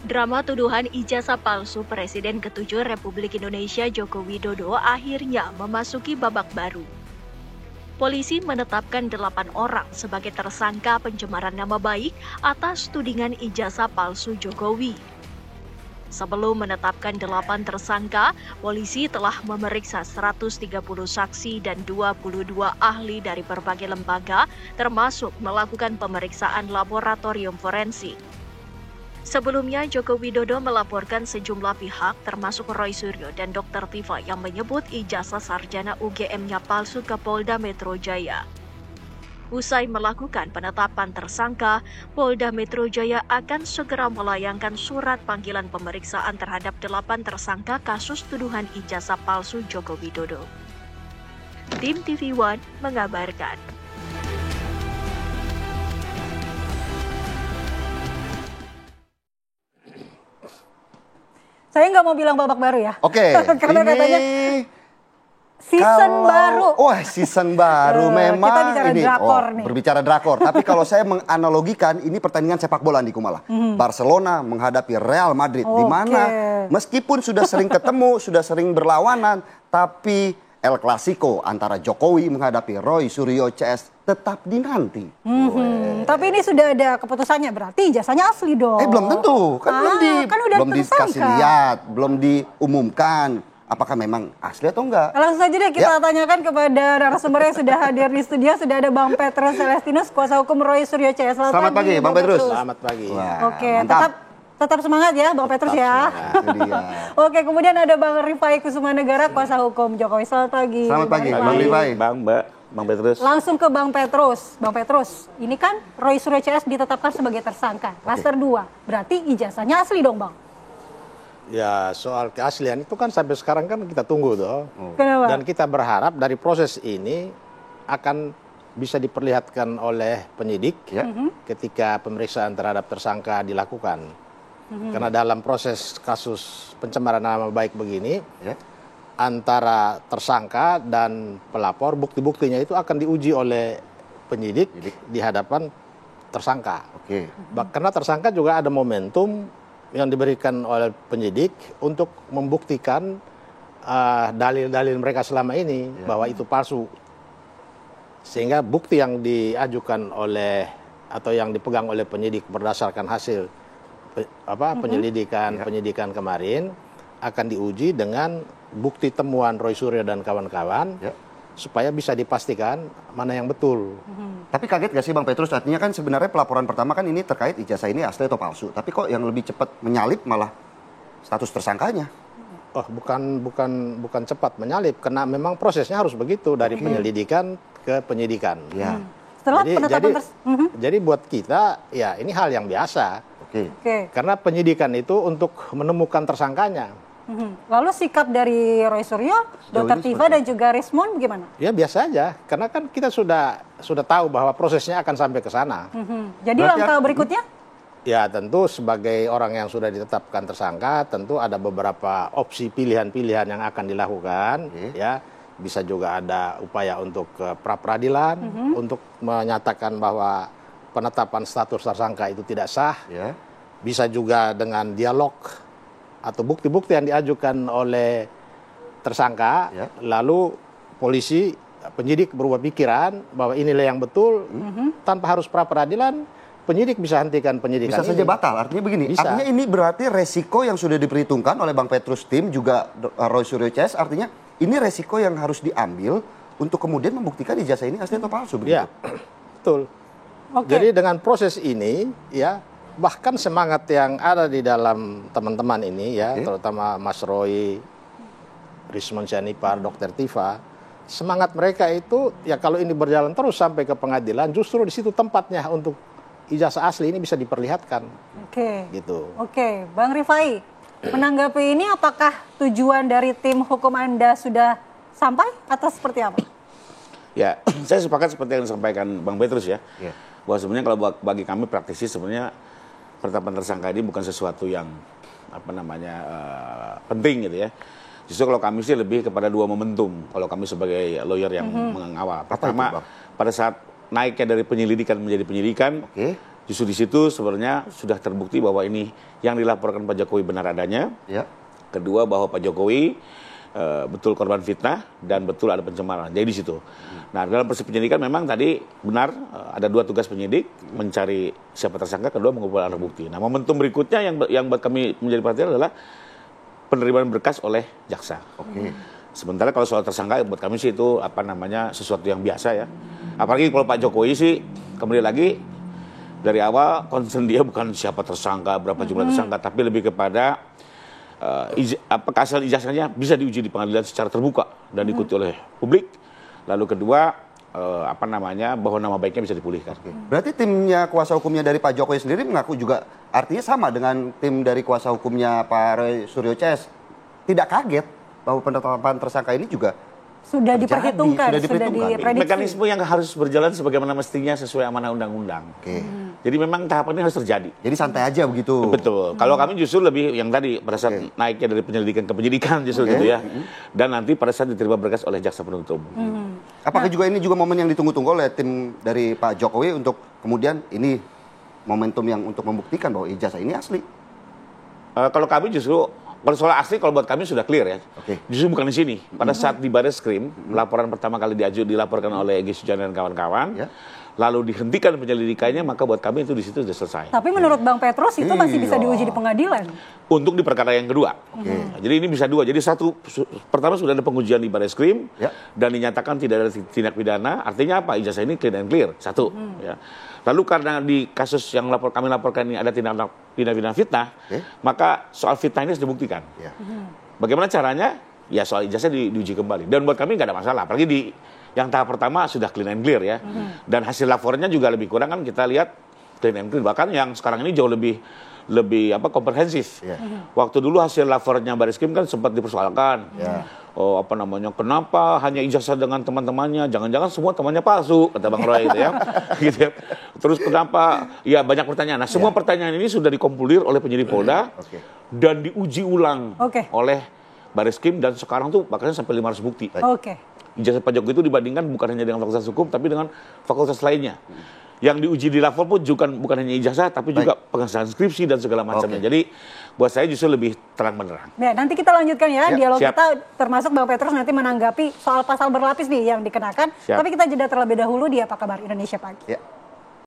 Drama tuduhan ijazah palsu Presiden ke-7 Republik Indonesia Joko Widodo akhirnya memasuki babak baru. Polisi menetapkan 8 orang sebagai tersangka pencemaran nama baik atas tudingan ijazah palsu Jokowi. Sebelum menetapkan 8 tersangka, polisi telah memeriksa 130 saksi dan 22 ahli dari berbagai lembaga, termasuk melakukan pemeriksaan laboratorium forensik. Sebelumnya, Joko Widodo melaporkan sejumlah pihak termasuk Roy Suryo dan Dr. Tifa yang menyebut ijazah sarjana UGM-nya palsu ke Polda Metro Jaya. Usai melakukan penetapan tersangka, Polda Metro Jaya akan segera melayangkan surat panggilan pemeriksaan terhadap 8 tersangka kasus tuduhan ijazah palsu Joko Widodo. Tim TV One mengabarkan. Saya nggak mau bilang babak baru ya. Oke. Karena katanya season baru. Wah, season baru memang. Kita bicara ini drakor nih. Berbicara drakor. Tapi kalau saya menganalogikan ini pertandingan sepak bola di Kumala. Barcelona menghadapi Real Madrid, di mana meskipun sudah sering ketemu, sudah sering berlawanan, tapi El Clasico antara Jokowi menghadapi Roy Suryo CS tetap dinanti. Tapi ini sudah ada keputusannya, berarti ijazahnya asli dong. Belum tentu, kan belum dikasih lihat, belum diumumkan apakah memang asli atau enggak. Langsung saja deh kita tanyakan kepada narasumber yang sudah hadir di studio. Sudah ada Bang Petrus Celestinus, kuasa hukum Roy Suryo CS. Selamat pagi, Bang Petrus. Selamat pagi. Wah, Oke, mantap. tetap semangat ya Bang Petrus ya. Oke, kemudian ada Bang Rifai Kusumanegara, kuasa hukum Jokowi. Selamat pagi. Selamat pagi, Bang Rifai. Bang Petrus. Langsung ke Bang Petrus. Bang Petrus, ini kan Roy Suryo CS ditetapkan sebagai tersangka. Klaster 2. Berarti ijazahnya asli dong, Bang? Ya, soal keaslian itu kan sampai sekarang kan kita tunggu tuh. Kenapa? Dan kita berharap dari proses ini akan bisa diperlihatkan oleh penyidik ketika pemeriksaan terhadap tersangka dilakukan. Karena dalam proses kasus pencemaran nama baik begini, antara tersangka dan pelapor, bukti-buktinya itu akan diuji oleh penyidik di hadapan tersangka. Karena tersangka juga ada momentum yang diberikan oleh penyidik untuk membuktikan dalil-dalil mereka selama ini bahwa itu palsu. Sehingga bukti yang diajukan oleh atau yang dipegang oleh penyidik berdasarkan hasil penyidikan kemarin akan diuji dengan bukti temuan Roy Suryo dan kawan-kawan supaya bisa dipastikan mana yang betul. Tapi kaget gak sih Bang Petrus? Artinya kan sebenarnya pelaporan pertama kan ini terkait ijazah ini asli atau palsu. Tapi kok yang lebih cepat menyalip malah status tersangkanya? Oh, bukan cepat menyalip, karena memang prosesnya harus begitu dari penyelidikan ke penyidikan. Setelah penetapan jadi buat kita ya ini hal yang biasa. Karena penyidikan itu untuk menemukan tersangkanya. Lalu sikap dari Roy Suryo, Dr. Tifa dan juga Rismon bagaimana? Ya biasa aja, karena kan kita sudah tahu bahwa prosesnya akan sampai ke sana. Jadi langkah berikutnya? Ya tentu sebagai orang yang sudah ditetapkan tersangka, tentu ada beberapa opsi pilihan-pilihan yang akan dilakukan. Ya, bisa juga ada upaya untuk pra-peradilan, untuk menyatakan bahwa penetapan status tersangka itu tidak sah. Bisa juga dengan dialog atau bukti-bukti yang diajukan oleh tersangka, lalu polisi, penyidik berubah pikiran bahwa inilah yang betul, tanpa harus pra-peradilan, penyidik bisa hentikan penyidikan. Bisa saja batal, artinya begini, artinya ini berarti resiko yang sudah diperhitungkan oleh Bang Petrus tim, juga Roy Suryo CS, artinya ini resiko yang harus diambil untuk kemudian membuktikan ijazah ini asli atau palsu. Iya, betul. Jadi dengan proses ini, ya, bahkan semangat yang ada di dalam teman-teman ini ya, terutama Mas Roy, Rismon Sianipar, Dr. Tifa, semangat mereka itu ya kalau ini berjalan terus sampai ke pengadilan, justru di situ tempatnya untuk ijazah asli ini bisa diperlihatkan. Gitu. Bang Rifai, menanggapi ini apakah tujuan dari tim hukum Anda sudah sampai atau seperti apa? Ya, saya sepakat seperti yang disampaikan Bang Petrus ya. Bahwa sebenarnya kalau bagi kami praktisi sebenarnya penetapan tersangka ini bukan sesuatu yang penting gitu ya. Justru kalau kami sih lebih kepada dua momentum kalau kami sebagai lawyer yang mengawal. Pertama, pada saat naiknya dari penyelidikan menjadi penyidikan, Justru di situ sebenarnya sudah terbukti bahwa ini yang dilaporkan Pak Jokowi benar adanya. Ya. Kedua, bahwa Pak Jokowi betul korban fitnah dan betul ada pencemaran. Jadi di situ. Nah, dalam proses penyidikan memang tadi benar ada 2 tugas penyidik, mencari siapa tersangka, kedua mengumpulkan alat bukti. Nah, momentum berikutnya yang buat kami menjadi perhatian adalah penerimaan berkas oleh jaksa. Oke. Sementara kalau soal tersangka buat kami sih itu sesuatu yang biasa ya. Apalagi kalau Pak Jokowi sih kembali lagi dari awal concern dia bukan siapa tersangka, berapa jumlah tersangka, tapi lebih kepada keasal ijazahnya bisa diuji di pengadilan secara terbuka dan diikuti oleh publik. Lalu kedua, bahwa nama baiknya bisa dipulihkan. Berarti timnya kuasa hukumnya dari Pak Jokowi sendiri mengaku juga artinya sama dengan tim dari kuasa hukumnya Pak Roy Suryo CS. Tidak kaget bahwa penetapan tersangka ini juga sudah terjadi, diperhitungkan, sudah diprediksi. Mekanisme yang harus berjalan sebagaimana mestinya sesuai amanah undang-undang. Oke. Jadi memang tahapan ini harus terjadi. Jadi santai aja begitu. Betul. Kalau kami justru lebih yang tadi pada saat naiknya dari penyelidikan ke penyidikan justru gitu ya. Dan nanti pada saat diterima berkas oleh jaksa penuntut umum. Apakah juga ini juga momen yang ditunggu-tunggu oleh tim dari Pak Jokowi untuk kemudian ini momentum yang untuk membuktikan bahwa ijazah ini asli? Kalau kami justru kalau soal asli, kalau buat kami sudah clear ya. Oke. Justru bukan di sini. Pada saat di Barreskrim, laporan pertama kali dilaporkan oleh Egy Sujana dan kawan-kawan, lalu dihentikan penyelidikannya, maka buat kami itu di situ sudah selesai. Tapi menurut Bang Petrus itu masih bisa diuji di pengadilan. Untuk di perkara yang kedua. Nah, jadi ini bisa 2. Jadi pertama sudah ada pengujian di Barreskrim dan dinyatakan tidak ada tindak pidana. Artinya apa? Ijazah ini clean and clear. 1. Ya. Lalu karena di kasus yang kami laporkan ini ada tindak pidana fitnah, maka soal fitnah ini harus dibuktikan. Bagaimana caranya? Ya soal ijazah diuji kembali. Dan buat kami nggak ada masalah. Apalagi yang tahap pertama sudah clean and clear ya. Dan hasil laporannya juga lebih kurang kan kita lihat clean and clear. Bahkan yang sekarang ini jauh lebih komprehensif. Waktu dulu hasil laporannya Barreskrim kan sempat dipersoalkan. Kenapa hanya ijazah dengan teman-temannya, jangan-jangan semua temannya palsu, kata Bang Roy gitu ya. Gitu ya. Terus kenapa, ya banyak pertanyaan. Nah, semua pertanyaan ini sudah dikompulir oleh penyidik Polda dan diuji ulang oleh Barreskrim dan sekarang tuh bahkan sampai 500 bukti. Ijazah Pak Jokowi itu dibandingkan bukan hanya dengan fakultas hukum, tapi dengan fakultas lainnya. Yang diuji di lapor pun bukan hanya ijazah, tapi juga pengesahan skripsi dan segala macamnya. Jadi buat saya justru lebih terang benderang. Ya, nanti kita lanjutkan ya dialog kita, termasuk Bang Petrus nanti menanggapi soal pasal berlapis nih yang dikenakan. Tapi kita jeda terlebih dahulu di Apa Kabar Indonesia Pagi.